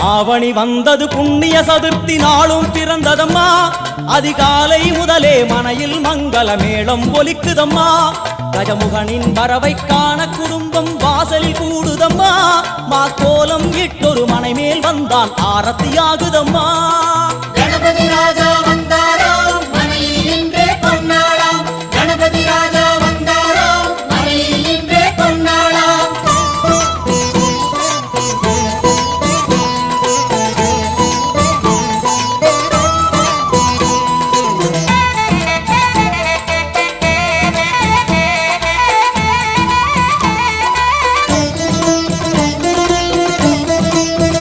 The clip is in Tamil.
ஆவணி வந்தது புண்ணிய சதுர்த்தி நாளும் பிறந்ததம்மா அதிகாலை முதலே மனையில் மங்கள மேளம் ஒலிக்குதம்மா கஜமுகனின் வரவை காண குடும்பம் வாசலில் கூடுதம்மா மா கோலம் இட்டொரு மனை மேல் வந்தான் ஆரத்தியாகுதம்மா கணபதி ராஜா வந்த